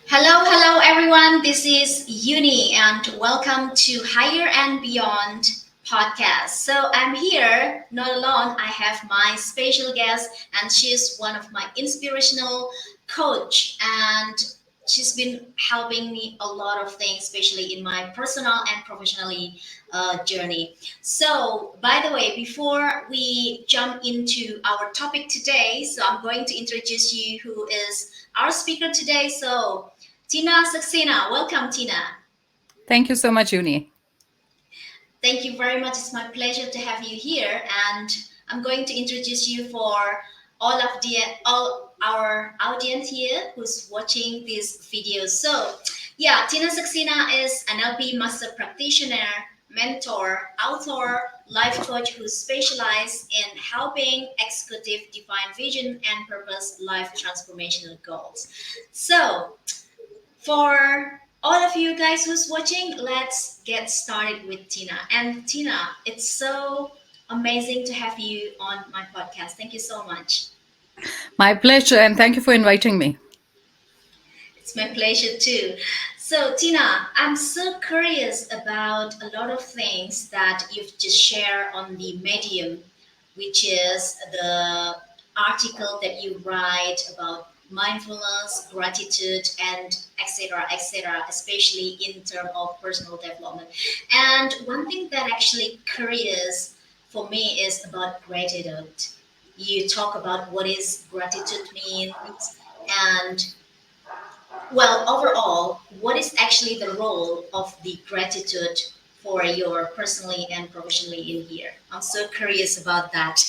Hello everyone. This is Uni, and welcome to Higher and Beyond podcast. So I'm here not alone. I have my special guest, and she's one of my inspirational coach, and she's been helping me a lot of things, especially in my personal and professionally journey. So, by the way, before we jump into our topic today, so I'm going to introduce you who is our speaker today. So Tina Saxena. Welcome, Tina. Thank you so much, Uni. Thank you very much. It's my pleasure to have you here, and I'm going to introduce you for all our audience here who's watching this video. So, yeah, Tina Saxena is an NLP Master Practitioner, mentor, author, life coach who specializes in helping executive define vision and purpose life transformational goals. So, for all of you guys who's watching, let's get started with Tina. And Tina, it's so amazing to have you on my podcast. Thank you so much. My pleasure, and thank you for inviting me. It's my pleasure too. So, Tina, I'm so curious about a lot of things that you've just shared on the Medium, which is the article that you write about mindfulness, gratitude, and etc., especially in terms of personal development. And one thing that actually curious for me is about gratitude. You talk about what is gratitude means, and well, overall, what is actually the role of the gratitude for your personally and professionally in here? I'm so curious about that.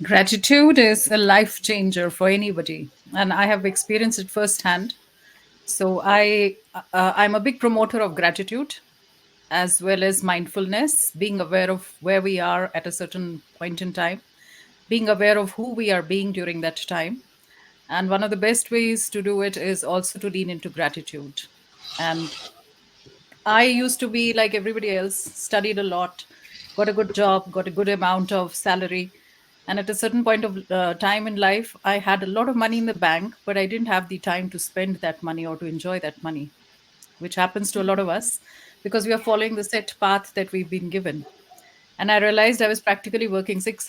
Gratitude is a life changer for anybody, and I have experienced it firsthand. I'm a big promoter of gratitude as well as mindfulness, being aware of where we are at a certain point in time, being aware of who we are being during that time. And one of the best ways to do it is also to lean into gratitude. And I used to be like everybody else, studied a lot, got a good job, got a good amount of salary. And at a certain point of time in life, I had a lot of money in the bank, but I didn't have the time to spend that money or to enjoy that money, which happens to a lot of us because we are following the set path that we've been given. And I realized I was practically working 6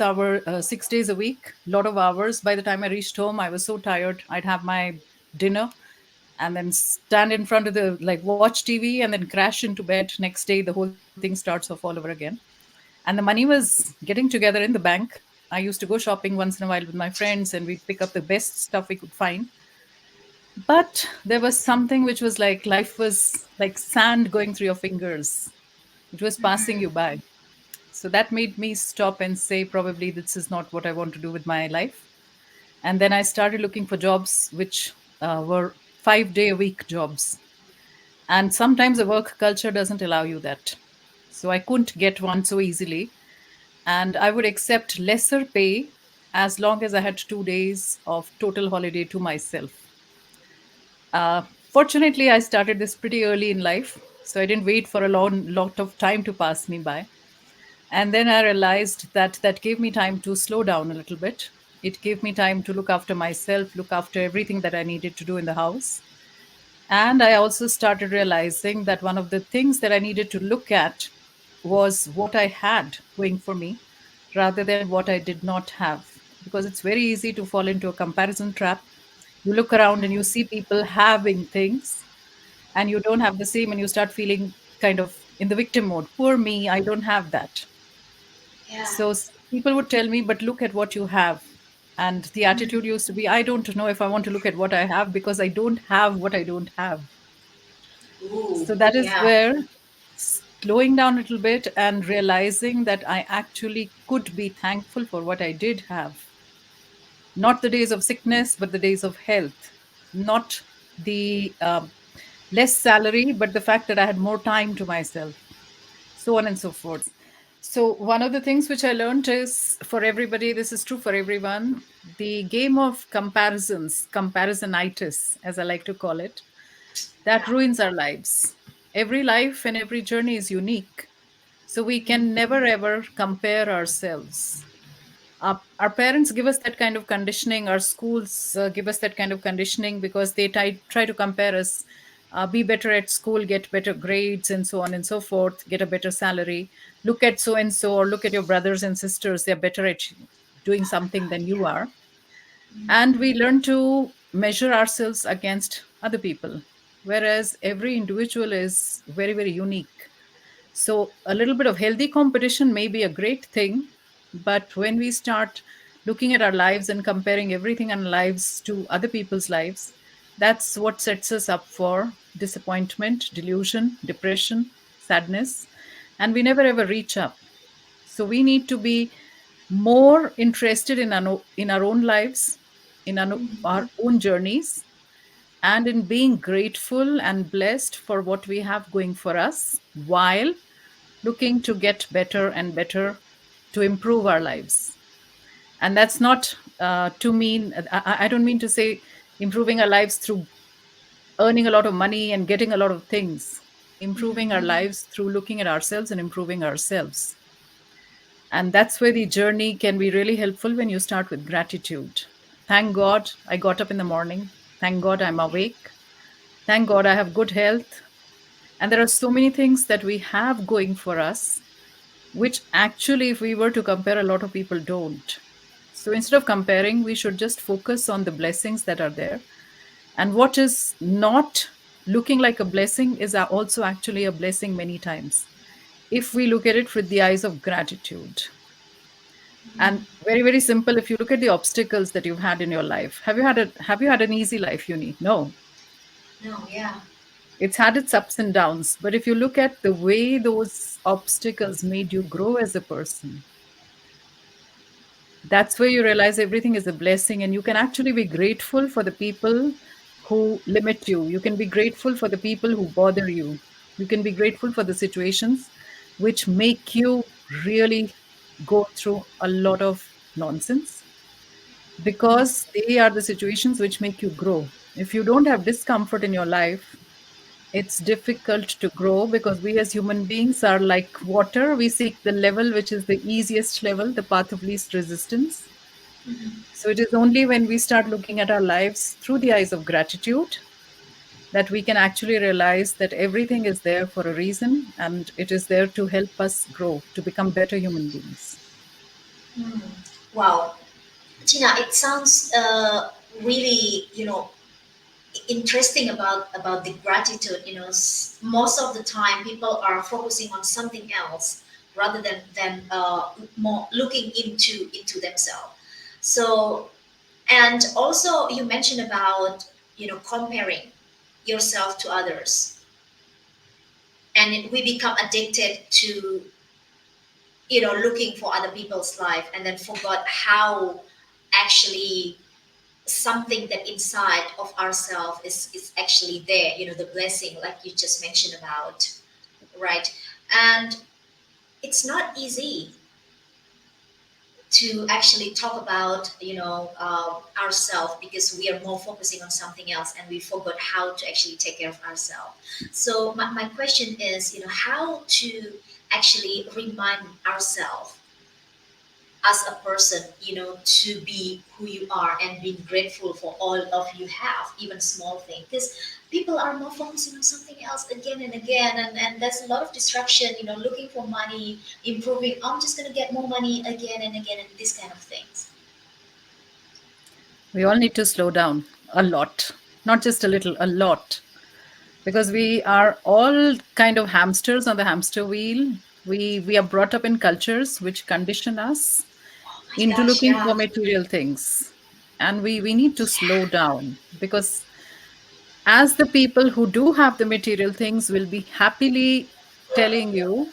days a week, a lot of hours. By the time I reached home, I was so tired. I'd have my dinner and then stand in front of the like watch TV and then crash into bed. Next day, the whole thing starts off all over again. And the money was getting together in the bank. I used to go shopping once in a while with my friends and we'd pick up the best stuff we could find. But there was something which was like life was like sand going through your fingers. It was passing you by. So that made me stop and say, probably this is not what I want to do with my life. And then I started looking for jobs which were 5 day a week jobs. And sometimes the work culture doesn't allow you that. So I couldn't get one so easily. And I would accept lesser pay as long as I had 2 days of total holiday to myself. Fortunately, I started this pretty early in life. So I didn't wait for a long lot of time to pass me by. And then I realized that that gave me time to slow down a little bit. It gave me time to look after myself, look after everything that I needed to do in the house. And I also started realizing that one of the things that I needed to look at was what I had going for me rather than what I did not have. Because it's very easy to fall into a comparison trap. You look around and you see people having things and you don't have the same, and you start feeling kind of in the victim mode. Poor me, I don't have that. Yeah. So people would tell me, but look at what you have. And the attitude used to be, I don't know if I want to look at what I have because I don't have what I don't have. Ooh, So that is yeah. where slowing down a little bit and realizing that I actually could be thankful for what I did have. Not the days of sickness, but the days of health. Not the less salary, but the fact that I had more time to myself, so on and so forth. So, one of the things which I learned is for everybody, this is true for everyone, the game of comparisons, comparisonitis, as I like to call it, that Yeah. ruins our lives. Every life and every journey is unique. So, we can never ever compare ourselves. Our parents give us that kind of conditioning. Our schools give us that kind of conditioning because they try to compare us. Be better at school, get better grades, and so on and so forth, get a better salary. Look at so and so, or look at your brothers and sisters. They're better at doing something than you are. And we learn to measure ourselves against other people, whereas every individual is very, very unique. So, a little bit of healthy competition may be a great thing, but when we start looking at our lives and comparing everything in our lives to other people's lives, that's what sets us up for disappointment, delusion, depression, sadness, and we never ever reach up. So, we need to be more interested in our own lives, in our own journeys, and in being grateful and blessed for what we have going for us while looking to get better and better to improve our lives. And that's not to mean, I don't mean to say improving our lives through earning a lot of money and getting a lot of things, improving our lives through looking at ourselves and improving ourselves. And that's where the journey can be really helpful when you start with gratitude. Thank God I got up in the morning. Thank God I'm awake. Thank God I have good health. And there are so many things that we have going for us, which actually, if we were to compare, a lot of people don't. So instead of comparing, we should just focus on the blessings that are there. And what is not looking like a blessing is also actually a blessing many times, if we look at it with the eyes of gratitude. And very, very simple, if you look at the obstacles that you've had in your life, have you had an easy life, Uni? No. No, yeah. It's had its ups and downs. But if you look at the way those obstacles made you grow as a person, that's where you realize everything is a blessing, and you can actually be grateful for the people who limit you. You can be grateful for the people who bother you. You can be grateful for the situations which make you really go through a lot of nonsense, because they are the situations which make you grow. If you don't have discomfort in your life, it's difficult to grow, because we as human beings are like water. We seek the level which is the easiest level, the path of least resistance. So it is only when we start looking at our lives through the eyes of gratitude that we can actually realize that everything is there for a reason, and it is there to help us grow, to become better human beings. Wow. Tina, it sounds really, interesting about the gratitude. Most of the time people are focusing on something else rather than more looking into themselves. So, and also you mentioned about comparing yourself to others, and we become addicted to looking for other people's life, and then forgot how actually something that inside of ourselves is actually there, the blessing like you just mentioned about, right? And it's not easy to actually talk about ourselves, because we are more focusing on something else and we forgot how to actually take care of ourselves. So my question is, how to actually remind ourselves as a person, to be who you are and being grateful for all of you have, even small things. Because people are more focusing on something else again and again, and there's a lot of distraction, looking for money, improving. I'm just gonna get more money again and again, and these kind of things. We all need to slow down a lot, not just a little, a lot, because we are all kind of hamsters on the hamster wheel. We are brought up in cultures which condition us Oh my into gosh, looking yeah. for material things. And we need to slow down, because as the people who do have the material things will be happily telling you,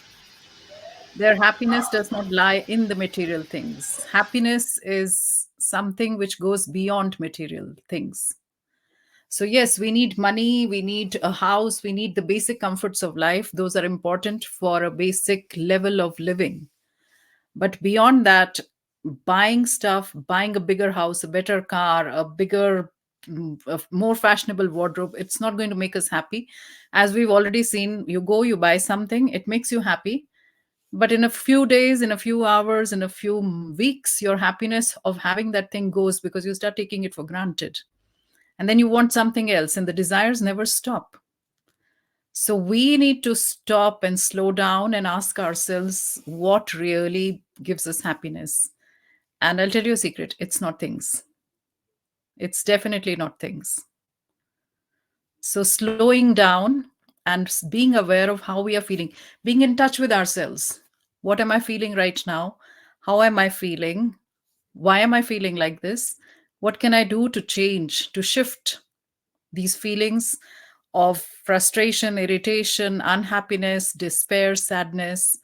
their happiness does not lie in the material things. Happiness is something which goes beyond material things. So, yes, we need money, we need a house, we need the basic comforts of life. Those are important for a basic level of living. But beyond that, buying stuff, buying a bigger house, a better car, a bigger, a more fashionable wardrobe, it's not going to make us happy. As we've already seen, you go, you buy something, it makes you happy. But in a few days, in a few hours, in a few weeks, your happiness of having that thing goes because you start taking it for granted. And then you want something else, and the desires never stop. So we need to stop and slow down and ask ourselves what really gives us happiness. And I'll tell you a secret, it's not things. It's definitely not things. So slowing down and being aware of how we are feeling, being in touch with ourselves. What am I feeling right now? How am I feeling? Why am I feeling like this? What can I do to change, to shift these feelings of frustration, irritation, unhappiness, despair, sadness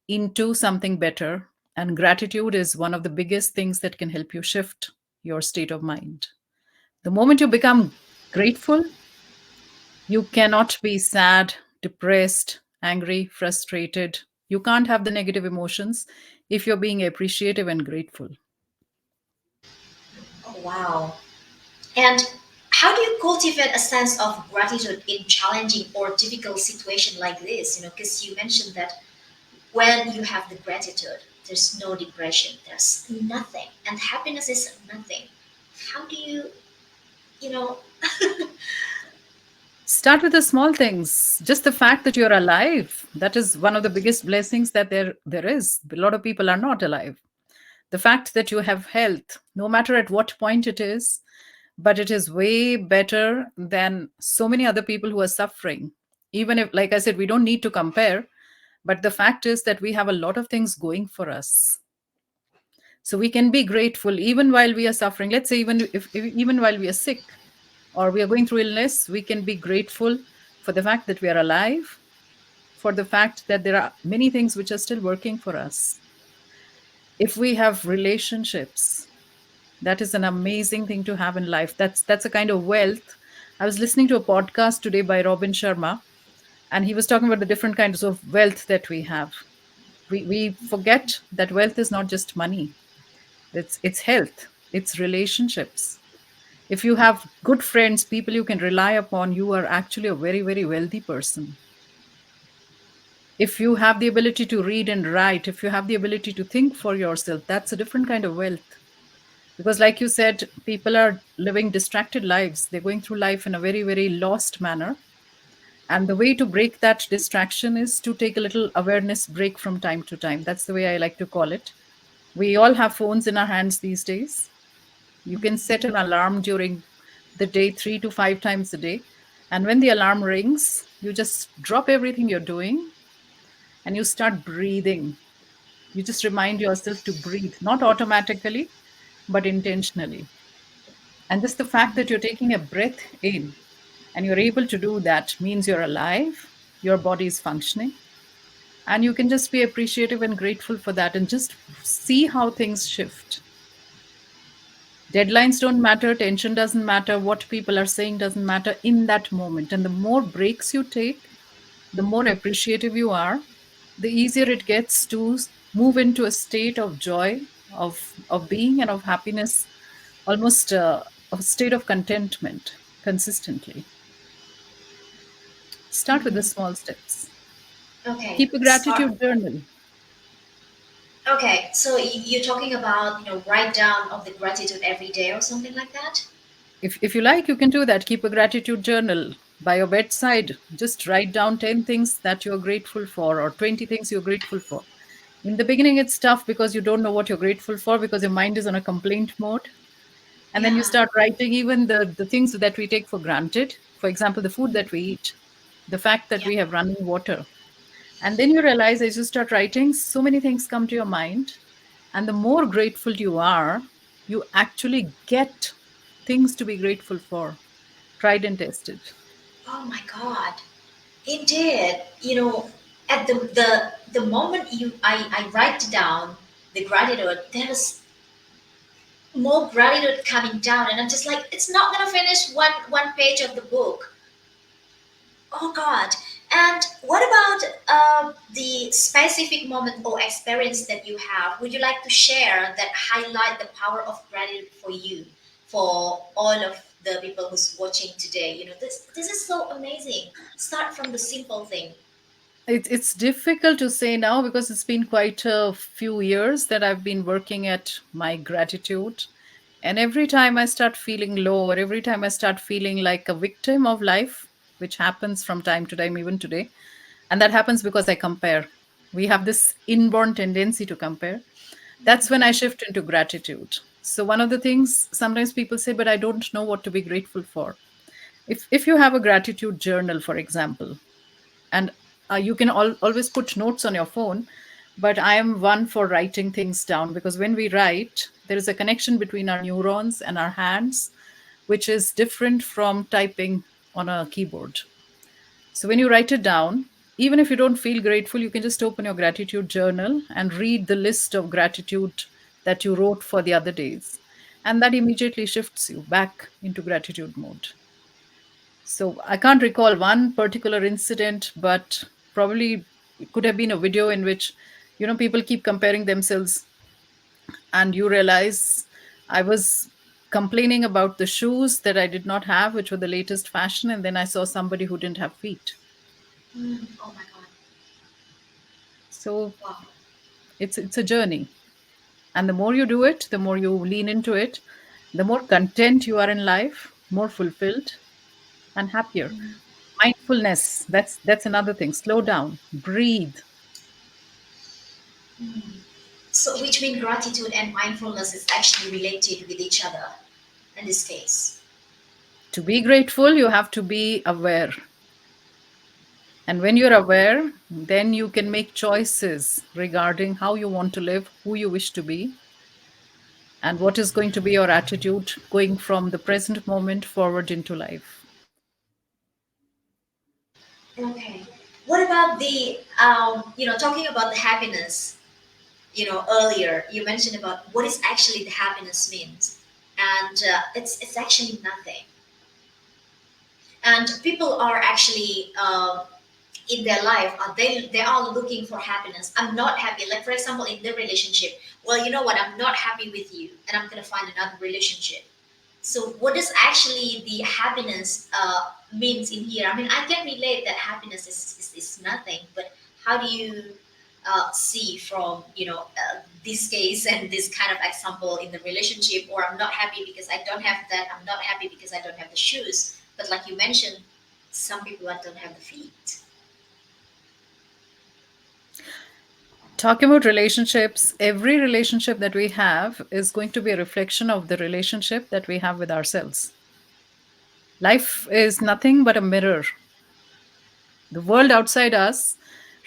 into something better? And gratitude is one of the biggest things that can help you shift your state of mind. The moment you become grateful, you cannot be sad, depressed, angry, frustrated. You can't have the negative emotions if you're being appreciative and grateful. Oh, wow. And how do you cultivate a sense of gratitude in challenging or difficult situation like this? Because you mentioned that when you have the gratitude, there's no depression, there's nothing, and happiness is nothing. How do you know, Start with the small things. Just the fact that you're alive, that is one of the biggest blessings that there is. A lot of people are not alive. The fact that you have health, no matter at what point it is, but it is way better than so many other people who are suffering. Even if, like I said, we don't need to compare, but the fact is that we have a lot of things going for us. So we can be grateful even while we are suffering. Let's say even while we are sick or we are going through illness, we can be grateful for the fact that we are alive, for the fact that there are many things which are still working for us. If we have relationships, that is an amazing thing to have in life. That's a kind of wealth. I was listening to a podcast today by Robin Sharma, and he was talking about the different kinds of wealth that we have. We forget that wealth is not just money. It's health, it's relationships. If you have good friends, people you can rely upon, you are actually a very, very wealthy person. If you have the ability to read and write, if you have the ability to think for yourself, that's a different kind of wealth. Because, like you said, people are living distracted lives. They're going through life in a very, very lost manner. And the way to break that distraction is to take a little awareness break from time to time. That's the way I like to call it. We all have phones in our hands these days. You can set an alarm during the day 3 to 5 times a day. And when the alarm rings, you just drop everything you're doing and you start breathing. You just remind yourself to breathe, not automatically, but intentionally. And just the fact that you're taking a breath in and you're able to do that means you're alive, your body is functioning, and you can just be appreciative and grateful for that and just see how things shift. Deadlines don't matter, tension doesn't matter, what people are saying doesn't matter in that moment. And the more breaks you take, the more appreciative you are, the easier it gets to move into a state of joy, of being, and of happiness, almost a state of contentment consistently. Start with the small steps. okay, Keep a start. gratitude journal. Okay, so you're talking about, write down of the gratitude every day or something like that? If you like, you can do that. Keep a gratitude journal by your bedside. Just write down 10 things that you're grateful for or 20 things you're grateful for. In the beginning, it's tough because you don't know what you're grateful for because your mind is on a complaint mode. And then you Yeah, start writing even the things that we take for granted. For example, the food that we eat, the fact that yeah. we have running water. And then you realize as you start writing, so many things come to your mind. And the more grateful you are, you actually get things to be grateful for, tried and tested. Oh my God. Indeed, at the moment I write down the gratitude, there's more gratitude coming down, and I'm just like, it's not gonna finish one page of the book. Oh God! And what about the specific moment or experience that you have? Would you like to share that highlight the power of gratitude for you, for all of the people who's watching today? This is so amazing. Start from the simple thing. It's difficult to say now because it's been quite a few years that I've been working at my gratitude. And every time I start feeling low, or every time I start feeling like a victim of life, which happens from time to time, even today, and that happens because I compare. We have this inborn tendency to compare. That's when I shift into gratitude. So, one of the things sometimes people say, but I don't know what to be grateful for. If you have a gratitude journal, for example, and you can always put notes on your phone, but I am one for writing things down, because when we write, there is a connection between our neurons and our hands, which is different from typing on a keyboard. So when you write it down, even if you don't feel grateful, you can just open your gratitude journal and read the list of gratitude that you wrote for the other days, and that immediately shifts you back into gratitude mode. So I can't recall one particular incident, but probably it could have been a video in which, people keep comparing themselves, and you realize I was complaining about the shoes that I did not have, which were the latest fashion, and then I saw somebody who didn't have feet. Oh my God. So Wow. it's a journey, and the more you do it, the more you lean into it, the more content you are in life, more fulfilled and happier. Mindfulness, that's another thing. Slow down, breathe. So, which means gratitude and mindfulness is actually related with each other in this case. To be grateful, you have to be aware. And when you're aware, then you can make choices regarding how you want to live, who you wish to be, and what is going to be your attitude going from the present moment forward into life. Okay. What about the, talking about the happiness? Earlier you mentioned about what is actually the happiness means, and it's actually nothing. And people are actually in their life, they are looking for happiness. I'm not happy, like for example in the relationship. Well, you know what, I'm not happy with you and I'm going to find another relationship. So what does actually the happiness means in here? I mean, I can relate that happiness is nothing, but how do you see from this case and this kind of example in the relationship? Or I'm not happy because I don't have that, I'm not happy because I don't have the shoes, but like you mentioned, some people that don't have the feet. Talking about relationships, every relationship that we have is going to be a reflection of the relationship that we have with ourselves. Life is nothing but a mirror. The world outside us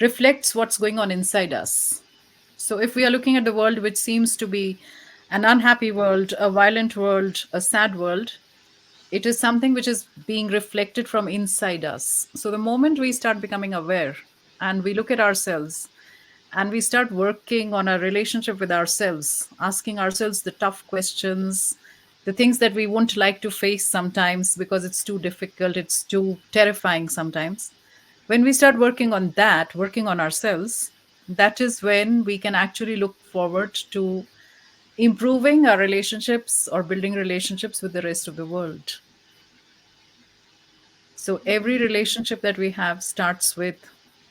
reflects what's going on inside us. So, if we are looking at the world which seems to be an unhappy world, a violent world, a sad world, it is something which is being reflected from inside us. So, the moment we start becoming aware and we look at ourselves and we start working on our relationship with ourselves, asking ourselves the tough questions, the things that we won't like to face sometimes because it's too difficult, it's too terrifying sometimes. When we start working on that, working on ourselves, that is when we can actually look forward to improving our relationships or building relationships with the rest of the world. So every relationship that we have starts with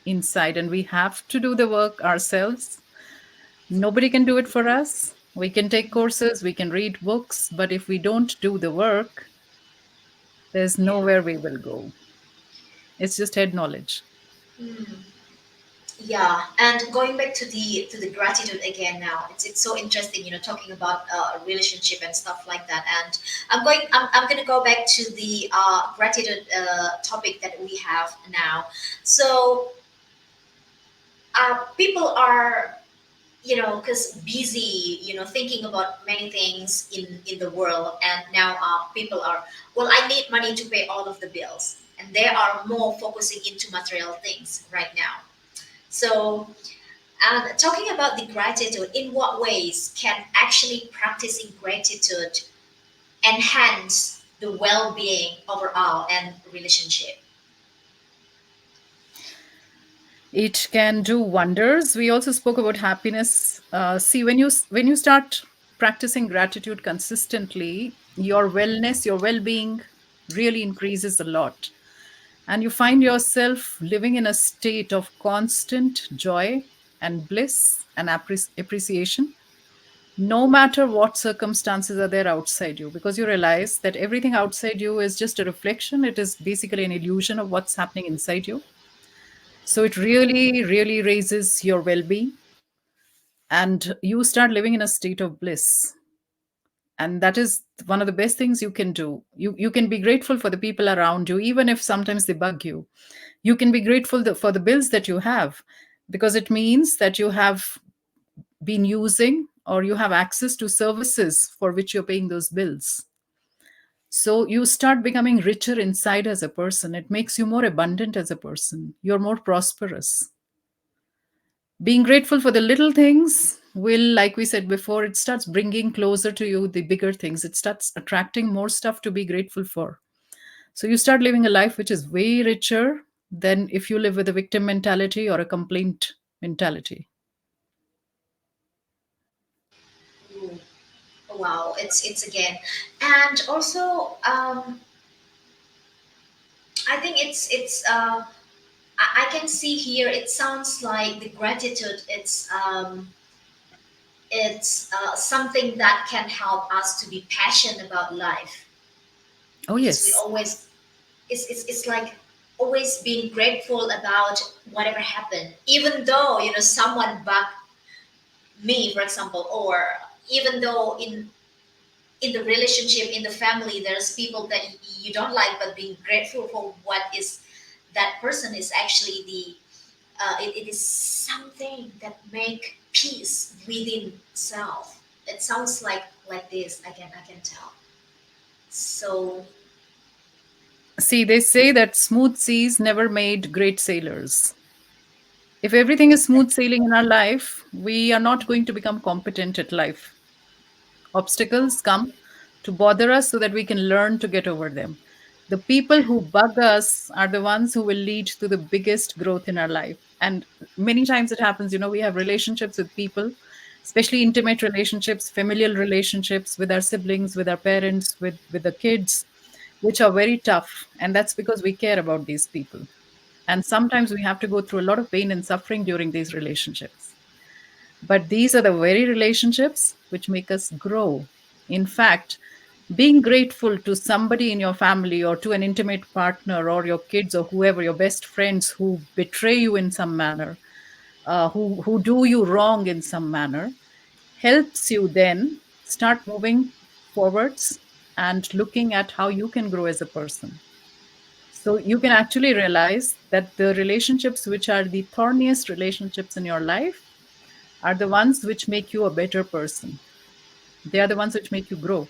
inside, and we have to do the work ourselves. Nobody can do it for us. We can take courses, we can read books, but if we don't do the work, there's Yeah. nowhere we will go. It's just head knowledge. Hmm. Yeah, and going back to the gratitude again now, it's so interesting, talking about a relationship and stuff like that. And I'm gonna go back to the gratitude topic that we have now. So people are, because busy, thinking about many things in the world, and now people are, well, I need money to pay all of the bills, and they are more focusing into material things right now. So, and talking about the gratitude, in what ways can actually practicing gratitude enhance the well-being overall and relationship? It can do wonders. We also spoke about happiness. See, when you start practicing gratitude consistently, your wellness, your well-being really increases a lot. and you find yourself living in a state of constant joy and bliss and appreciation, no matter what circumstances are there outside you, because you realize that everything outside you is just a reflection. It is basically an illusion of what's happening inside you. So it really, really raises your well being, and you start living in a state of bliss. And that is one of the best things you can do. You can be grateful for the people around you, even if sometimes they bug you. You can be grateful for the bills that you have, because it means that you have been using or you have access to services for which you're paying those bills. So you start becoming richer inside as a person. It makes you more abundant as a person. You're more prosperous. Being grateful for the little things will, like we said before, it starts bringing closer to you the bigger things. It starts attracting more stuff to be grateful for. So you start living a life which is way richer than if you live with a victim mentality or a complaint mentality. Ooh, wow, it's again, and also I think I can see here. It sounds like the gratitude. It's something that can help us to be passionate about life Oh, because we yes. always it's like always being grateful about whatever happened, even though someone bugged me, for example, or even though in the relationship in the family there's people that you don't like, but being grateful for what is that person is actually the it is something that make peace within self. It sounds like this. I can tell. So See, they say that smooth seas never made great sailors. If everything is smooth sailing in our life, we are not going to become competent at life. Obstacles come to bother us so that we can learn to get over them. The people who bug us are the ones who will lead to the biggest growth in our life. And many times it happens, we have relationships with people, especially intimate relationships, familial relationships with our siblings, with our parents, with the kids, which are very tough. And that's because we care about these people. And sometimes we have to go through a lot of pain and suffering during these relationships. But these are the very relationships which make us grow. In fact, being grateful to somebody in your family or to an intimate partner or your kids or whoever, your best friends who betray you in some manner, who do you wrong in some manner, helps you then start moving forwards and looking at how you can grow as a person. So you can actually realize that the relationships which are the thorniest relationships in your life are the ones which make you a better person. They are the ones which make you grow.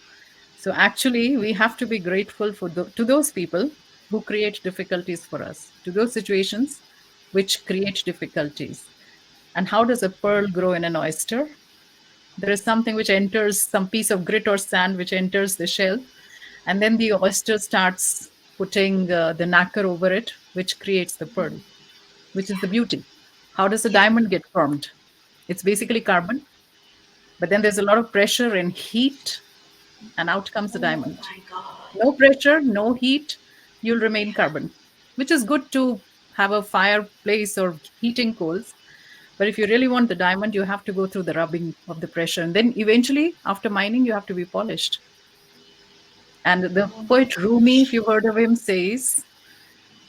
So actually, we have to be grateful to those people who create difficulties for us, to those situations which create difficulties. And how does a pearl grow in an oyster? There is something which enters, some piece of grit or sand which enters the shell, and then the oyster starts putting the nacre over it, which creates the pearl, which is the beauty. How does a yeah. diamond get formed? It's basically carbon, but then there's a lot of pressure and heat, and out comes the Oh diamond. my God. No pressure, no heat, you'll remain carbon, which is good to have a fireplace or heating coals. But if you really want the diamond, you have to go through the rubbing of the pressure. And then eventually, after mining, you have to be polished. And the Oh my poet Rumi, if gosh. you've heard of him, says,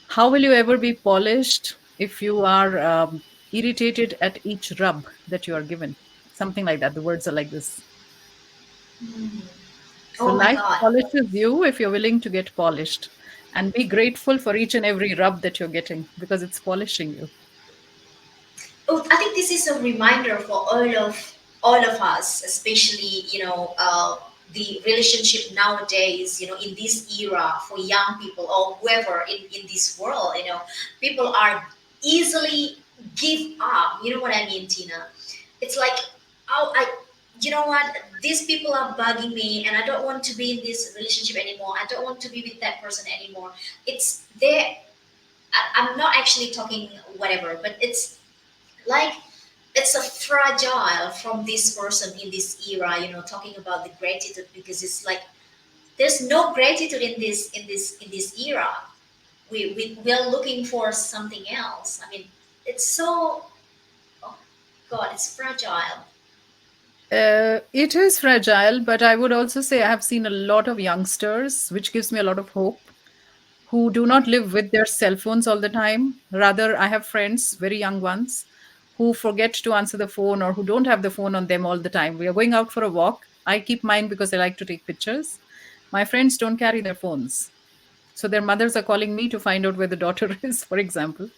how will you ever be polished if you are irritated at each rub that you are given? Something like that. The words are like this. So Oh my life God. polishes you if you're willing to get polished. And be grateful for each and every rub that you're getting because it's polishing you. Oh, I think this is a reminder for all of us, especially the relationship nowadays. In this era for young people or whoever in this world, people are easily give up. You know what I mean, Tina? It's like, oh, you know what? These people are bugging me, and I don't want to be in this relationship anymore. I don't want to be with that person anymore. It's there. I'm not actually talking whatever, but like it's a fragile from this person in this era, talking about the gratitude, because it's like there's no gratitude in this era. we're looking for something else. I mean, it's so, oh God, it's fragile. It is fragile, but I would also say I have seen a lot of youngsters, which gives me a lot of hope, who do not live with their cell phones all the time. Rather, I have friends, very young ones, who forget to answer the phone or who don't have the phone on them all the time. We are going out for a walk. I keep mine because I like to take pictures. My friends don't carry their phones. So their mothers are calling me to find out where the daughter is, for example,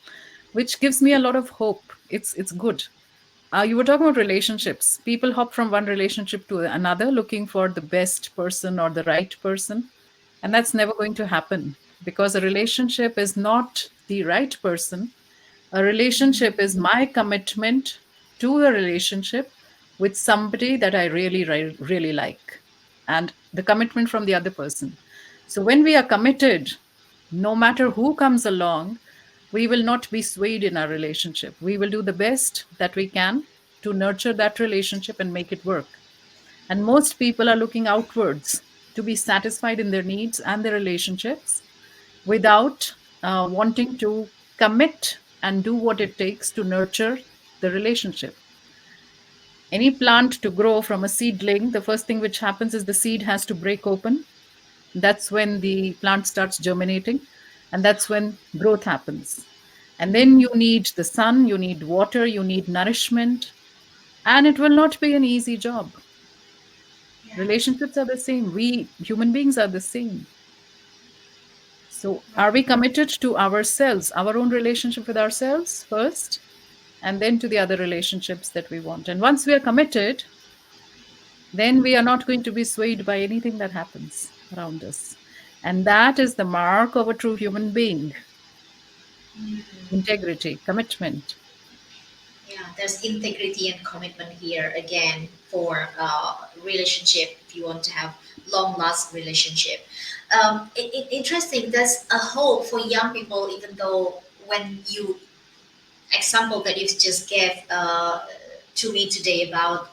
which gives me a lot of hope. It's good. You were talking about relationships. People hop from one relationship to another looking for the best person or the right person. And that's never going to happen because a relationship is not the right person. A relationship is my commitment to a relationship with somebody that I really, really like, and the commitment from the other person. So when we are committed, no matter who comes along, we will not be swayed in our relationship. We will do the best that we can to nurture that relationship and make it work. And most people are looking outwards to be satisfied in their needs and their relationships without wanting to commit and do what it takes to nurture the relationship. Any plant to grow from a seedling, the first thing which happens is the seed has to break open. That's when the plant starts germinating, and that's when growth happens. And then you need the sun, you need water, you need nourishment, and it will not be an easy job. Yeah. Relationships are the same. We human beings are the same. So, are Right. we committed to ourselves, our own relationship with ourselves first, and then to the other relationships that we want? And once we are committed, then we are not going to be swayed by anything that happens around us. And that is the mark of a true human being: integrity, commitment. Yeah, there's integrity and commitment here again for relationship. If you want to have long last relationship, interesting. There's a hope for young people, even though when you example that you just gave to me today about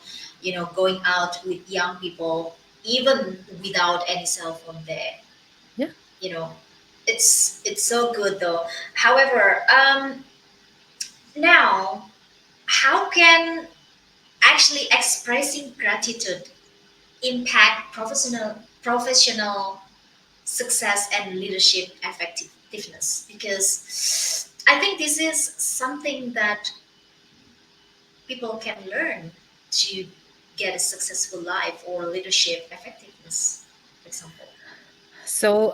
going out with young people even without any cell phone there, Yeah. you know, it's so good though. However, now how can actually expressing gratitude impact professional success and leadership effectiveness? Because I think this is something that people can learn to get a successful life or leadership effectiveness, for example. So,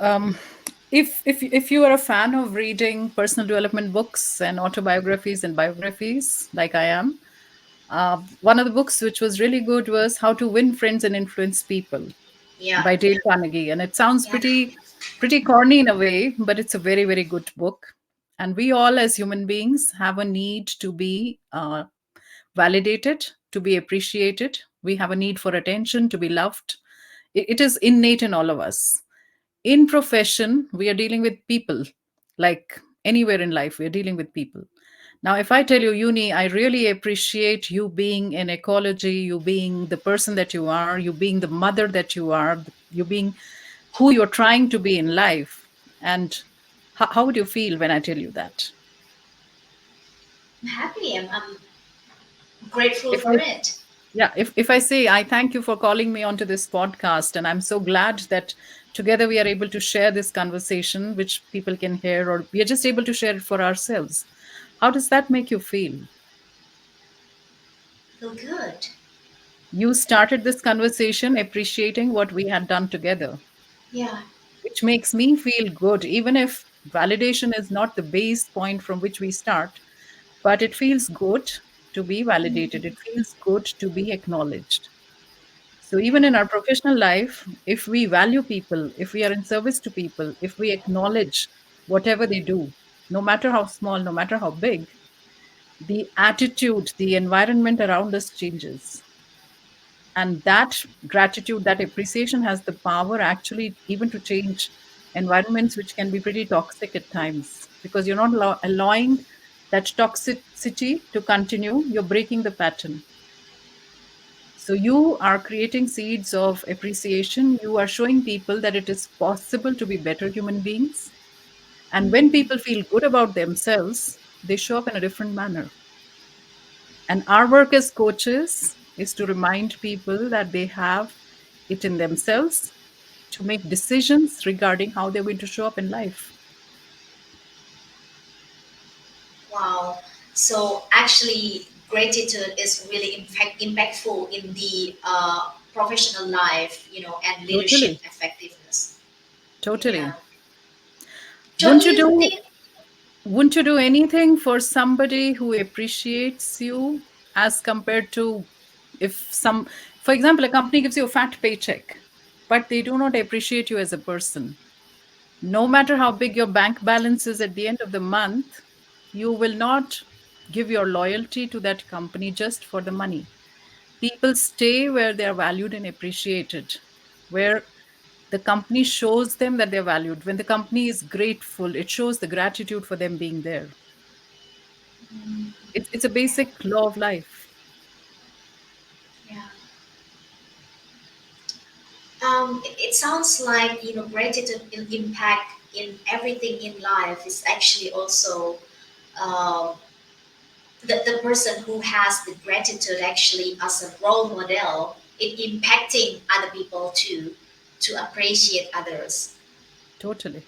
if you are a fan of reading personal development books and autobiographies and biographies, like I am, one of the books which was really good was How to Win Friends and Influence People Yeah, by Dale Carnegie. And it sounds yeah, pretty corny in a way, but it's a very, very good book. And we all, as human beings, have a need to be validated, to be appreciated. We have a need for attention, to be loved. It is innate in all of us. In profession, we are dealing with people. Like anywhere in life, we are dealing with people. Now, if I tell you, Uni, I really appreciate you being in ecology, you being the person that you are, you being the mother that you are, you being who you're trying to be in life. And how would you feel when I tell you that? I'm happy. I'm grateful If for I it. Yeah, if I say I thank you for calling me onto this podcast, and I'm so glad that together we are able to share this conversation, which people can hear, or we are just able to share it for ourselves. How does that make you feel? Feel good. You started this conversation appreciating what we had done together, Yeah. which makes me feel good, even if validation is not the base point from which we start, but it feels good to be validated. It feels good to be acknowledged. So, even in our professional life, if we value people, if we are in service to people, if we acknowledge whatever they do, no matter how small, no matter how big, the attitude, the environment around us changes. And that gratitude, that appreciation has the power actually even to change environments which can be pretty toxic at times because you're not allowing that toxicity to continue, you're breaking the pattern. So you are creating seeds of appreciation. You are showing people that it is possible to be better human beings. And when people feel good about themselves, they show up in a different manner. And our work as coaches is to remind people that they have it in themselves to make decisions regarding how they're going to show up in life. Wow. So actually, gratitude is really impactful in the professional life, and leadership Totally. effectiveness. Yeah. Totally. Don't Wouldn't you you do think? wouldn't you do anything for somebody who appreciates you as compared to if some, for example, a company gives you a fat paycheck, but they do not appreciate you as a person. No matter how big your bank balance is at the end of the month, you will not give your loyalty to that company just for the money. People stay where they are valued and appreciated, where the company shows them that they're valued. When the company is grateful, it shows the gratitude for them being there. It's a basic law of life. Yeah. It sounds like gratitude impact in everything in life is actually also um, the person who has the gratitude actually as a role model, it impacting other people too, to appreciate others. Totally.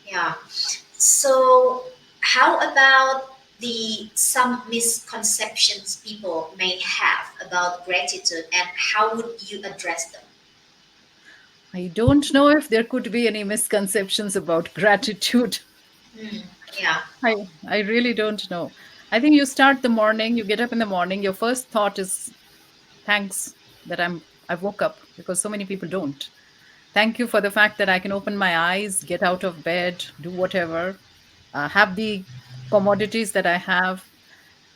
Yeah. So how about the some misconceptions people may have about gratitude, and how would you address them? I don't know if there could be any misconceptions about gratitude. Hmm. Yeah. I, I really don't know. I think you start the morning, you get up in the morning, your first thought is thanks that I woke up, because so many people don't. Thank you for the fact that I can open my eyes, get out of bed, do whatever, have the commodities that I have.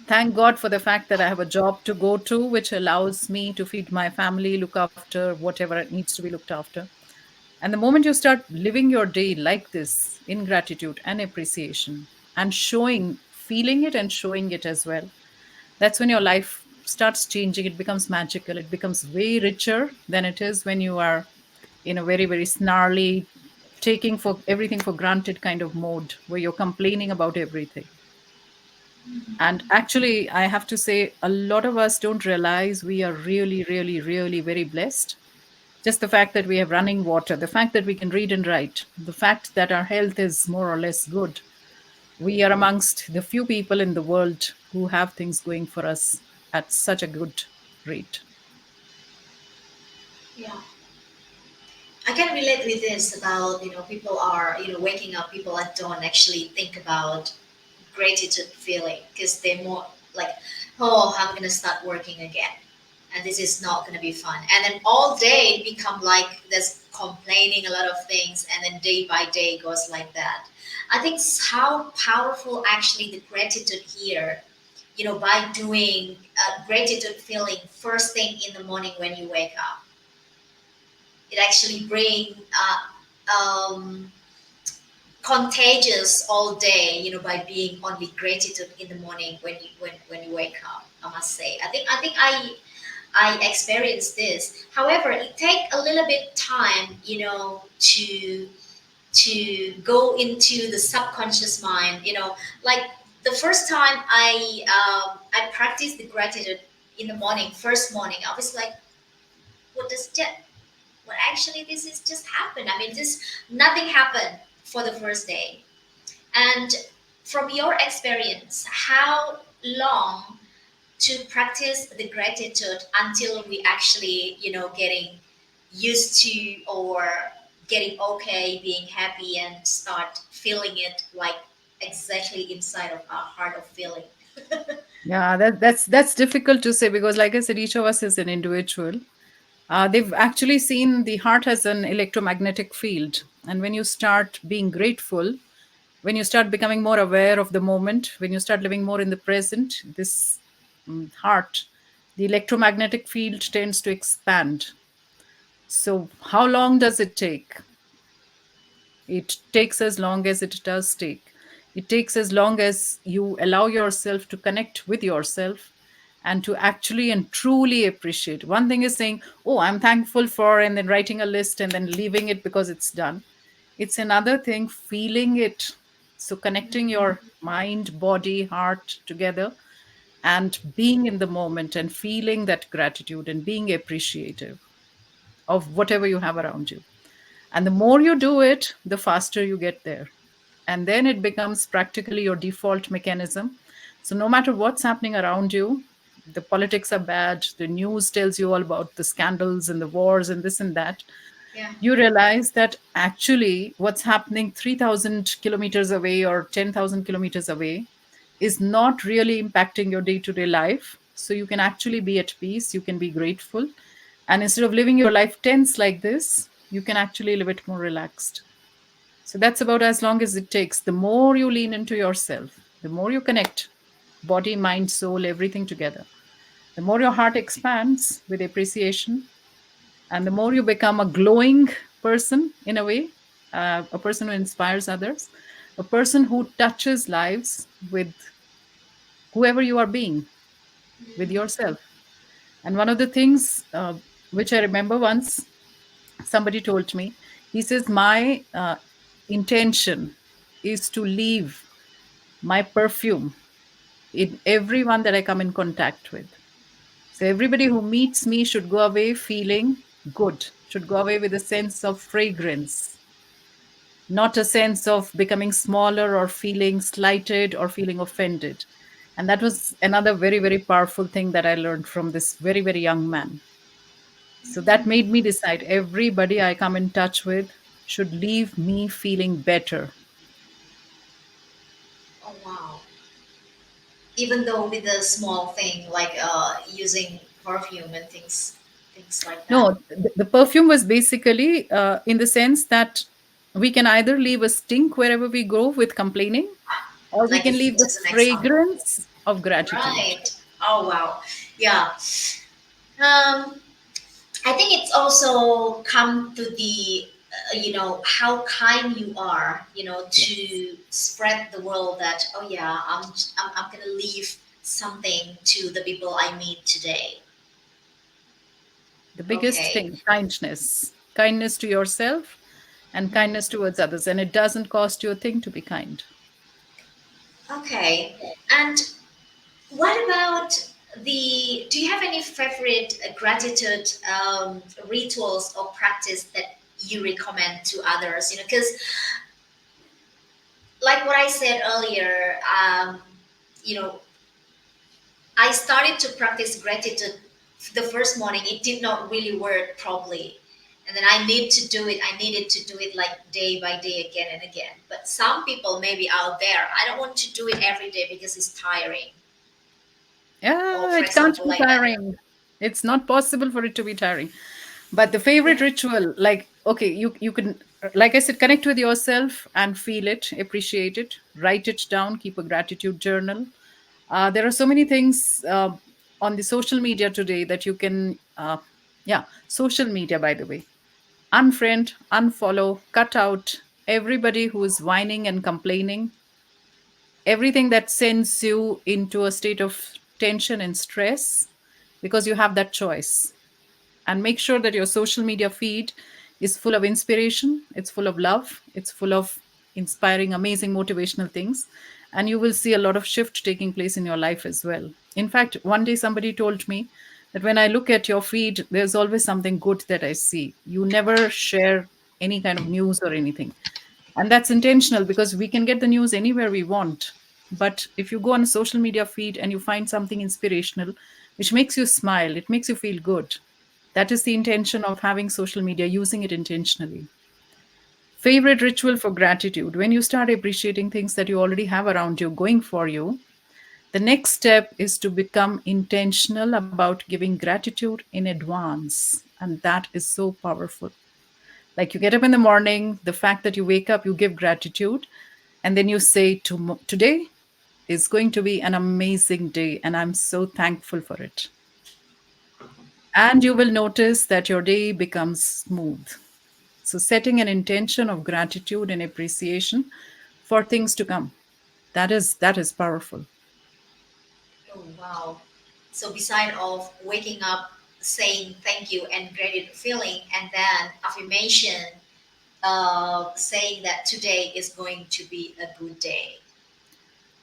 Thank God for the fact that I have a job to go to, which allows me to feed my family, look after whatever needs to be looked after. And the moment you start living your day like this, in gratitude and appreciation, and showing, feeling it and showing it as well, that's when your life starts changing. It becomes magical. It becomes way richer than it is when you are in a very, very snarly, taking for everything for granted kind of mode where you're complaining about everything. And actually, I have to say, a lot of us don't realize we are really, really, really very blessed. Just the fact that we have running water, the fact that we can read and write, the fact that our health is more or less good. We are amongst the few people in the world who have things going for us at such a good rate. Yeah. I can relate with this about people are waking up, people at dawn actually think about gratitude feeling because they're more like, oh, I'm gonna start working again, and this is not gonna be fun, and then all day become like this complaining a lot of things, and then day by day goes like that. I think how powerful actually the gratitude here, by doing gratitude feeling first thing in the morning when you wake up, it actually bring contagious all day, by being only gratitude in the morning when you wake up. I must say, I experienced this. However, it take a little bit time, to go into the subconscious mind. Like the first time I practiced the gratitude in the morning, first morning, I was like, what does that? Well, actually, this is just happened. I mean, just nothing happened for the first day. And from your experience, how long to practice the gratitude until we actually, getting used to, or getting okay, being happy, and start feeling it like exactly inside of our heart of feeling? Yeah, that's difficult to say because, like I said, each of us is an individual. They've actually seen the heart as an electromagnetic field, and when you start being grateful, when you start becoming more aware of the moment, when you start living more in the present, this heart, the electromagnetic field tends to expand. So, how long does it take? It takes as long as it does take. It takes as long as you allow yourself to connect with yourself and to actually and truly appreciate. One thing is saying, oh, I'm thankful for, and then writing a list and then leaving it because it's done. It's another thing feeling it. So connecting your mind, body, heart together and being in the moment and feeling that gratitude and being appreciative of whatever you have around you. And the more you do it, the faster you get there. And then it becomes practically your default mechanism. So no matter what's happening around you, the politics are bad, the news tells you all about the scandals and the wars and this and that, Yeah. you realize that actually what's happening 3,000 kilometers away or 10,000 kilometers away is not really impacting your day to day life. So you can actually be at peace, you can be grateful. And instead of living your life tense like this, you can actually live it more relaxed. So that's about as long as it takes. The more you lean into yourself, the more you connect body, mind, soul, everything together, the more your heart expands with appreciation, and the more you become a glowing person in a way, a person who inspires others, a person who touches lives with whoever you are being, with yourself. And one of the things which I remember once somebody told me, he says, my intention is to leave my perfume in everyone that I come in contact with. So everybody who meets me should go away feeling good, should go away with a sense of fragrance, not a sense of becoming smaller or feeling slighted or feeling offended. And that was another very, very powerful thing that I learned from this very, very young man. So that made me decide everybody I come in touch with should leave me feeling better. Oh wow. Even though with a small thing like using perfume and things like that. No, the perfume was basically in the sense that we can either leave a stink wherever we go with complaining, or we Like can if leave the just an example. fragrance of gratitude. Right. Oh wow. Yeah. Um, I think it's also come to the how kind you are, Yes. to spread the world that oh yeah, I'm gonna leave something to the people I meet today. The biggest Okay. thing, kindness. Kindness to yourself and kindness towards others. And it doesn't cost you a thing to be kind. Okay. And what about the? Do you have any favorite gratitude rituals or practice that you recommend to others? Because like what I said earlier, you know, I started to practice gratitude the first morning. It did not really work properly. And then I needed to do it like day by day again and again. But some people maybe out there, I don't want to do it every day because it's tiring. Or Yeah, for it can't example, be like that. tiring. It's not possible for it to be tiring. But the favorite Yeah. ritual, like, okay, you can, like I said, connect with yourself and feel it, appreciate it, write it down, keep a gratitude journal. There are so many things on the social media today that you can, yeah, social media, by the way, unfriend, unfollow, cut out everybody who is whining and complaining, everything that sends you into a state of tension and stress, because you have that choice. And make sure that your social media feed is full of inspiration, it's full of love, it's full of inspiring, amazing, motivational things. And you will see a lot of shift taking place in your life as well. In fact, one day somebody told me that when I look at your feed, there's always something good that I see. You never share any kind of news or anything. And that's intentional because we can get the news anywhere we want. But if you go on a social media feed and you find something inspirational, which makes you smile, it makes you feel good. That is the intention of having social media, using it intentionally. Favorite ritual for gratitude. When you start appreciating things that you already have around you going for you, the next step is to become intentional about giving gratitude in advance. And that is so powerful. Like you get up in the morning, the fact that you wake up, you give gratitude, and then you say, Today is going to be an amazing day, and I'm so thankful for it. And you will notice that your day becomes smooth. So, setting an intention of gratitude and appreciation for things to come. That is powerful. Oh wow. So beside of waking up saying thank you and gratitude feeling and then affirmation, saying that today is going to be a good day.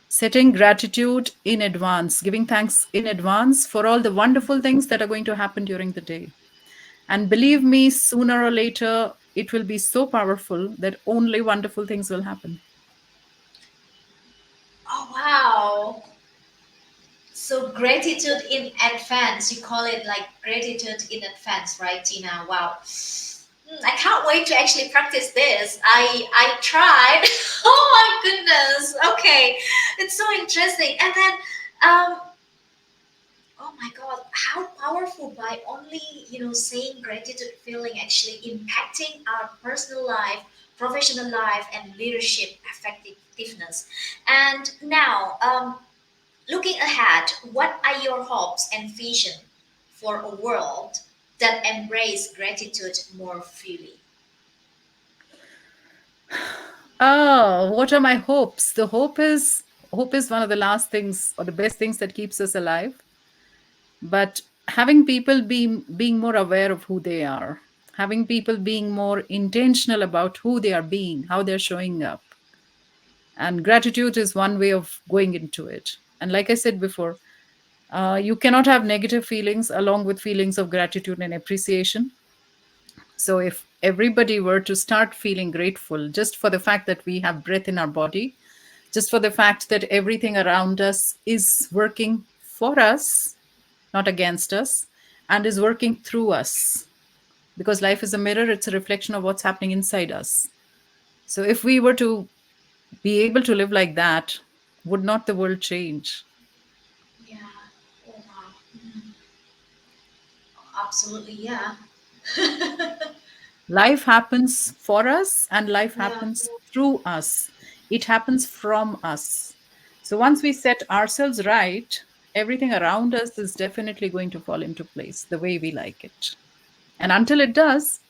Setting gratitude in advance, giving thanks in advance for all the wonderful things that are going to happen during the day. And believe me, sooner or later, it will be so powerful that only wonderful things will happen. Oh, wow. So gratitude in advance, you call it like gratitude in advance, right, Tina? Wow. I can't wait to actually practice this. I tried. Oh my goodness. Okay, it's so interesting. And then, oh my God, how powerful by only saying gratitude feeling actually impacting our personal life, professional life, and leadership effectiveness. And now, looking ahead, what are your hopes and vision for a world that embrace gratitude more freely? Oh, what are my hopes? The hope is one of the last things or the best things that keeps us alive. But having people being more aware of who they are, having people being more intentional about who they are being, how they're showing up. And gratitude is one way of going into it. And like I said before, you cannot have negative feelings along with feelings of gratitude and appreciation. So if everybody were to start feeling grateful just for the fact that we have breath in our body, just for the fact that everything around us is working for us, not against us, and is working through us. Because life is a mirror, it's a reflection of what's happening inside us. So if we were to be able to live like that, would not the world change? Yeah. Oh, wow. Absolutely. Yeah. Life happens for us and life Yeah. happens through us. It happens from us. So once we set ourselves right, everything around us is definitely going to fall into place the way we like it. And until it does,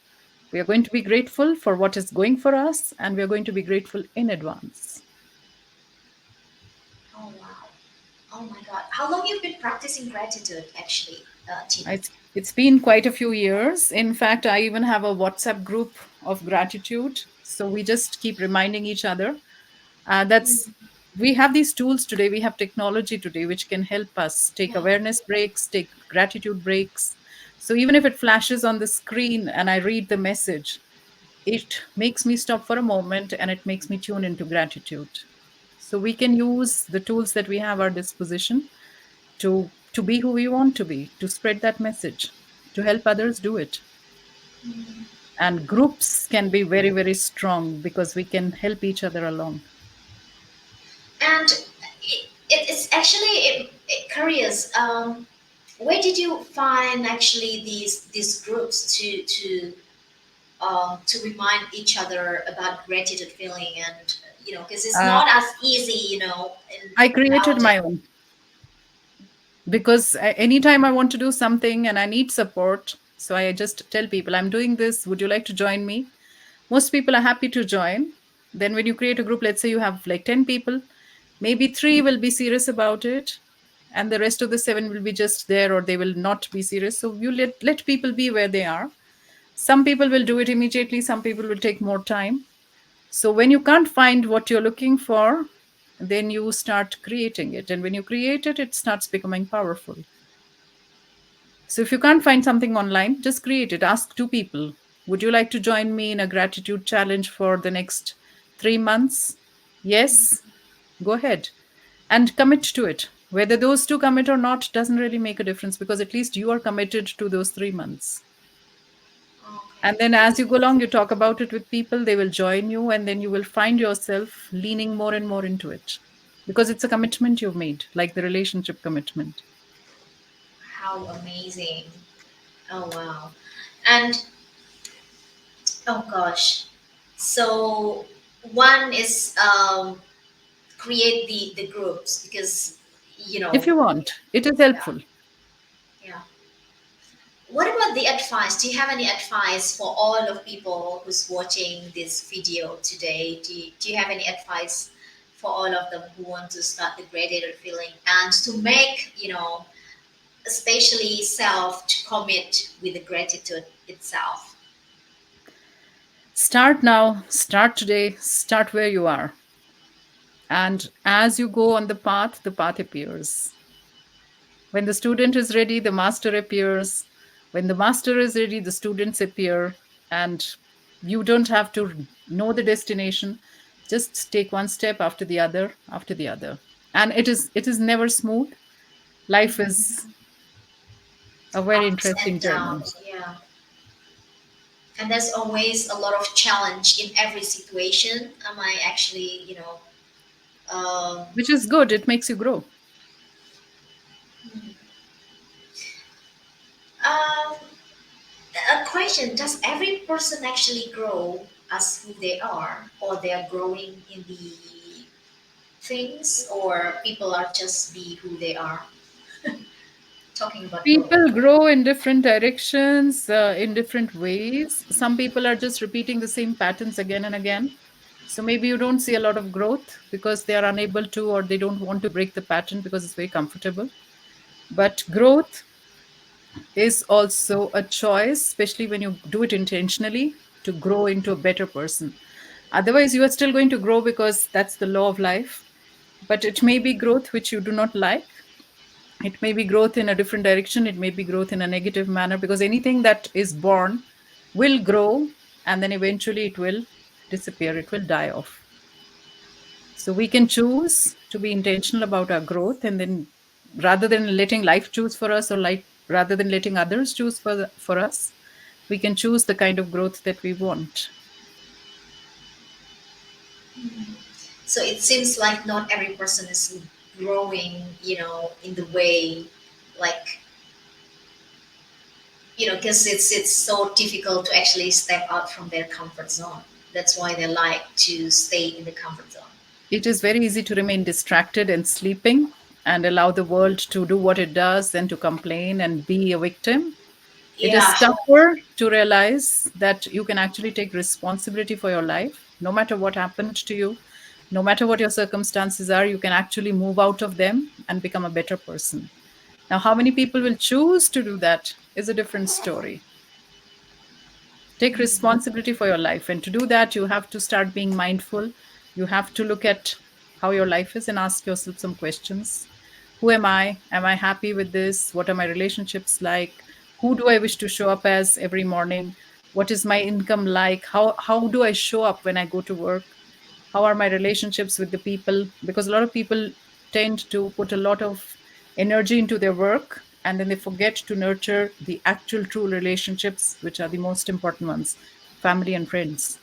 we are going to be grateful for what is going for us and we are going to be grateful in advance. Oh, wow. Oh my God. How long you've been practicing gratitude, actually, Tina? It's been quite a few years. In fact, I even have a WhatsApp group of gratitude. So we just keep reminding each other. That's We have these tools today. We have technology today which can help us take Yeah. awareness breaks, take gratitude breaks. So even if it flashes on the screen and I read the message, it makes me stop for a moment and it makes me tune into gratitude. So we can use the tools that we have at our disposition to be who we want to be, to spread that message, to help others do it. And groups can be very, very strong because we can help each other along. And it's actually curious. Where did you find actually these groups to remind each other about gratitude feeling, and because it's Uh, not as easy, in I created nowadays. my own because anytime I want to do something and I need support, so I just tell people, I'm doing this. Would you like to join me? Most people are happy to join. Then, when you create a group, let's say you have like 10 people, maybe three will be serious about it, and the rest of the seven will be just there or they will not be serious. So, you let people be where they are. Some people will do it immediately, some people will take more time. So, when you can't find what you're looking for, then you start creating it. And when you create it, it starts becoming powerful. So if you can't find something online, just create it. Ask two people. Would you like to join me in a gratitude challenge for the next 3 months? Yes, go ahead and commit to it. Whether those two commit or not doesn't really make a difference because at least you are committed to those 3 months. And Okay. then as you go along, you talk about it with people, they will join you, and then you will find yourself leaning more and more into it because it's a commitment you've made, like the relationship commitment. How amazing. Oh, wow. And oh gosh, so one is create the groups, because you If know you want, it is yeah, helpful. yeah. What about the advice? Do you have any advice for all of people who's watching this video today? Do you have any advice for all of them who want to start the gratitude feeling and to make, especially self to commit with the gratitude itself? Start now, start today, start where you are. And as you go on the path appears. When the student is ready, the master appears. When the master is ready, the students appear. And you don't have to know the destination. Just take one step after the other, after the other. And it is never smooth. Life is a very Ups interesting and journey, downs, yeah. And there's always a lot of challenge in every situation. Am I actually, um, which is good. It makes you grow. um, a question: does every person actually grow as who they are, or they are growing in the things, or people are just be who they are? Talking about growth. People grow in different directions, in different ways. Some people are just repeating the same patterns again and again. So maybe you don't see a lot of growth because they are unable to, or they don't want to break the pattern because it's very comfortable. But growth is also a choice, especially when you do it intentionally to grow into a better person. Otherwise, you are still going to grow because that's the law of life. But it may be growth which you do not like. It may be growth in a different direction. It may be growth in a negative manner, because anything that is born will grow and then eventually it will disappear, it will die off. So we can choose to be intentional about our growth, and then rather than letting life choose for us, or like rather than letting others choose for us, we can choose the kind of growth that we want. So it seems like not every person is growing, in the way, like, because it's so difficult to actually step out from their comfort zone. That's why they like to stay in the comfort zone. It is very easy to remain distracted and sleeping and allow the world to do what it does and to complain and be a victim. It is Yeah. tougher to realize that you can actually take responsibility for your life, no matter what happened to you, no matter what your circumstances are, you can actually move out of them and become a better person. Now, how many people will choose to do that is a different story. Take responsibility for your life. And to do that, you have to start being mindful. You have to look at how your life is and ask yourself some questions. Who am I? Am I happy with this? What are my relationships like? Who do I wish to show up as every morning? What is my income like? How do I show up when I go to work? How are my relationships with the people? Because a lot of people tend to put a lot of energy into their work, and then they forget to nurture the actual true relationships, which are the most important ones, family and friends.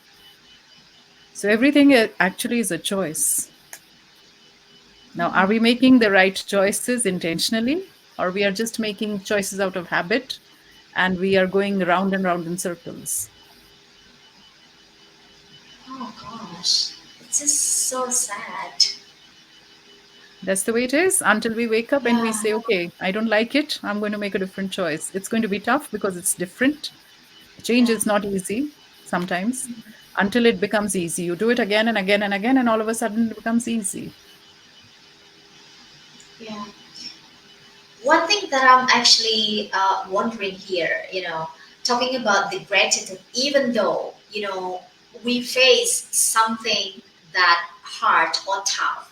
So everything actually is a choice. Now, are we making the right choices intentionally, or we are just making choices out of habit and we are going round and round in circles? Oh gosh, it's just so sad. That's the way it is until we wake up and we Yeah. say, okay, I don't like it. I'm going to make a different choice. It's going to be tough because it's different. Change Yeah. is not easy sometimes until it becomes easy. You do it again and again and again, and all of a sudden it becomes easy. Yeah. One thing that I'm actually wondering here, talking about the gratitude, even though, we face something that hard or tough,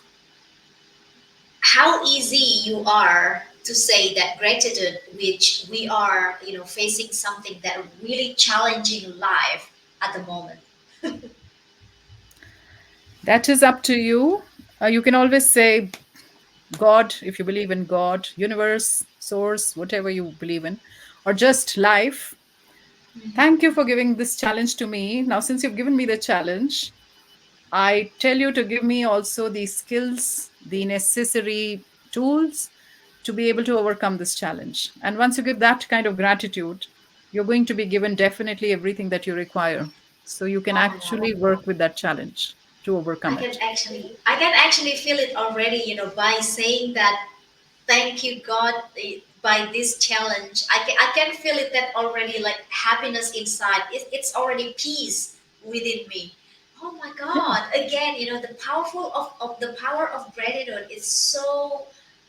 how easy you are to say that gratitude, which we are, facing something that really challenging in life at the moment. That is up to you. You can always say God, if you believe in God, universe, source, whatever you believe in, or just life. Thank you for giving this challenge to me. Now, since you've given me the challenge, I tell you to give me also the skills, the necessary tools to be able to overcome this challenge. And once you give that kind of gratitude, you're going to be given definitely everything that you require. So you can Oh no. actually work with that challenge to overcome it. I can actually feel it already, by saying that thank you God, by this challenge. I can feel it that already, like happiness inside. It's already peace within me. Oh my Yeah. God, again, the power of gratitude is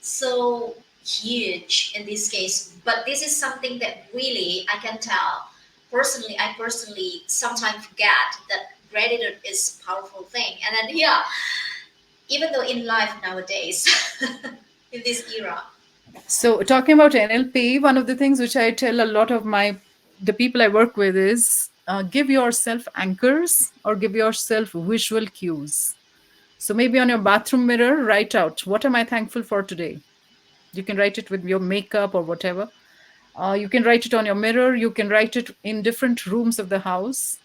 so huge in this case. But this is something that really I can tell, I personally sometimes forget that gratitude is a powerful thing. And then, yeah, even though in life nowadays, in this era. So, talking about NLP, one of the things which I tell a lot of the people I work with is give yourself anchors or give yourself visual cues. So maybe on your bathroom mirror, write out, what am I thankful for today? You can write it with your makeup or whatever. You can write it on your mirror. You can write it in different rooms of the house.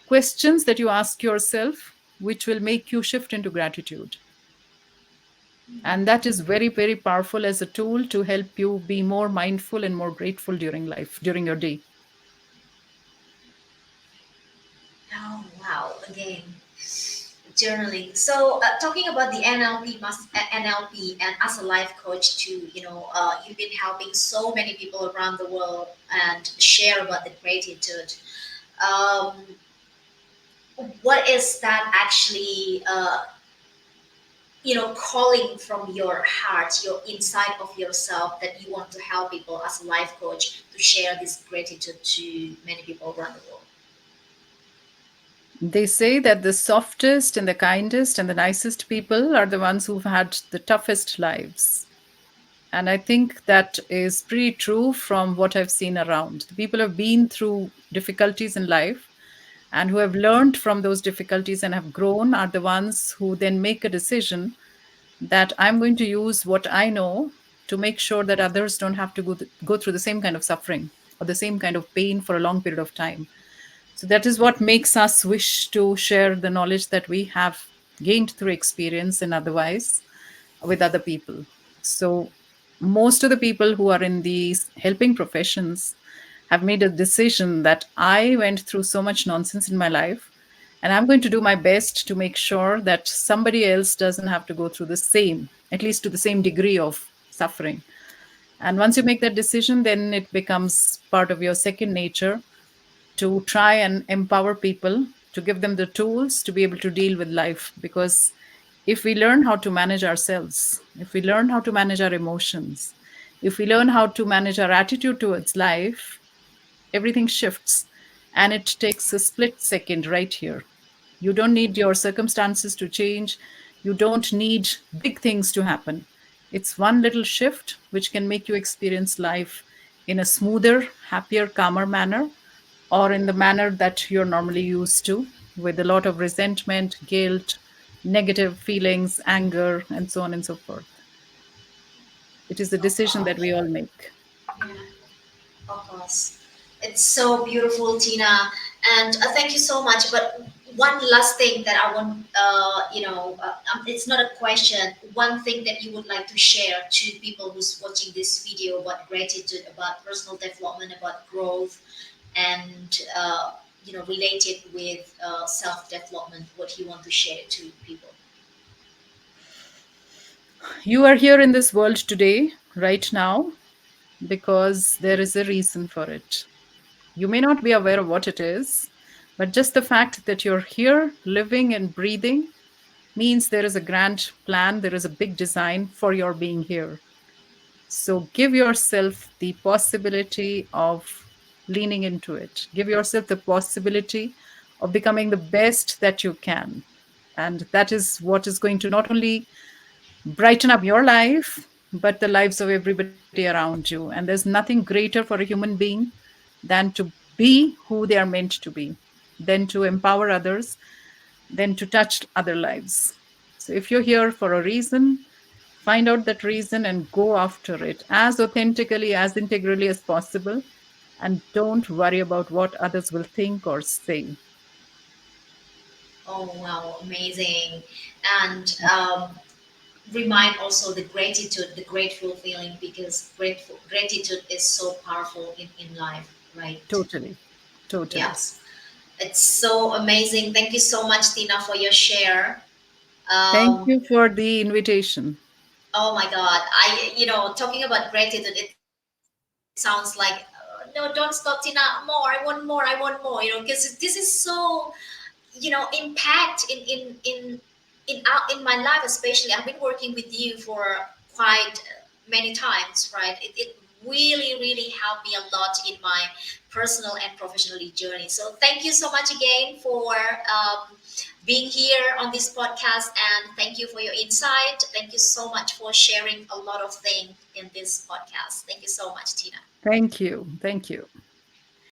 Questions that you ask yourself, which will make you shift into gratitude. And that is very, very powerful as a tool to help you be more mindful and more grateful during life, during your day. Oh, wow. Again, journaling. So, talking about the NLP and as a life coach too, you've been helping so many people around the world and share about the gratitude. Um, what is that actually? Calling from your heart, your inside of yourself, that you want to help people as a life coach to share this gratitude to many people around the world. They say that the softest and the kindest and the nicest people are the ones who've had the toughest lives. And I think that is pretty true from what I've seen around. The people who have been through difficulties in life and who have learned from those difficulties and have grown are the ones who then make a decision that I'm going to use what I know to make sure that others don't have to go through the same kind of suffering or the same kind of pain for a long period of time. So that is what makes us wish to share the knowledge that we have gained through experience and otherwise with other people. So most of the people who are in these helping professions have made a decision that I went through so much nonsense in my life, and I'm going to do my best to make sure that somebody else doesn't have to go through the same, at least to the same degree of suffering. And once you make that decision, then it becomes part of your second nature to try and empower people, to give them the tools to be able to deal with life. Because if we learn how to manage ourselves, if we learn how to manage our emotions, if we learn how to manage our attitude towards life, everything shifts, and it takes a split second right here. You don't need your circumstances to change. You don't need big things to happen. It's one little shift which can make you experience life in a smoother, happier, calmer manner, or in the manner that you're normally used to, with a lot of resentment, guilt, negative feelings, anger, and so on and so forth. It is a Oh decision that we gosh. all make. Yeah. Of course. It's so beautiful, Tina. And thank you so much. But one last thing that I want, it's not a question. One thing that you would like to share to people who's watching this video about gratitude, about personal development, about growth, and, related with self development, what you want to share to people. You are here in this world today, right now, because there is a reason for it. You may not be aware of what it is, but just the fact that you're here, living and breathing, means there is a grand plan, there is a big design for your being here. So give yourself the possibility of leaning into it. Give yourself the possibility of becoming the best that you can. And that is what is going to not only brighten up your life, but the lives of everybody around you. And there's nothing greater for a human being than to be who they are meant to be, than to empower others, than to touch other lives. So if you're here for a reason, find out that reason and go after it as authentically, as integrally as possible. And don't worry about what others will think or say. Oh, wow, amazing. And remind also the gratitude, the grateful feeling, because gratitude is so powerful in life, right? Totally. Totally. Yes, it's so amazing. Thank you so much, Tina, for your share. Thank Um, you for the invitation. oh my God, talking about gratitude, it sounds like, no, don't stop, Tina. More, I want more. I want more. Because this is so, impact in my life, especially. I've been working with you for quite many times, right? It really, really helped me a lot in my personal and professional journey. So thank you so much again for being here on this podcast, and thank you for your insight. Thank you so much for sharing a lot of things in this podcast. Thank you so much, Tina. Thank you. Thank you.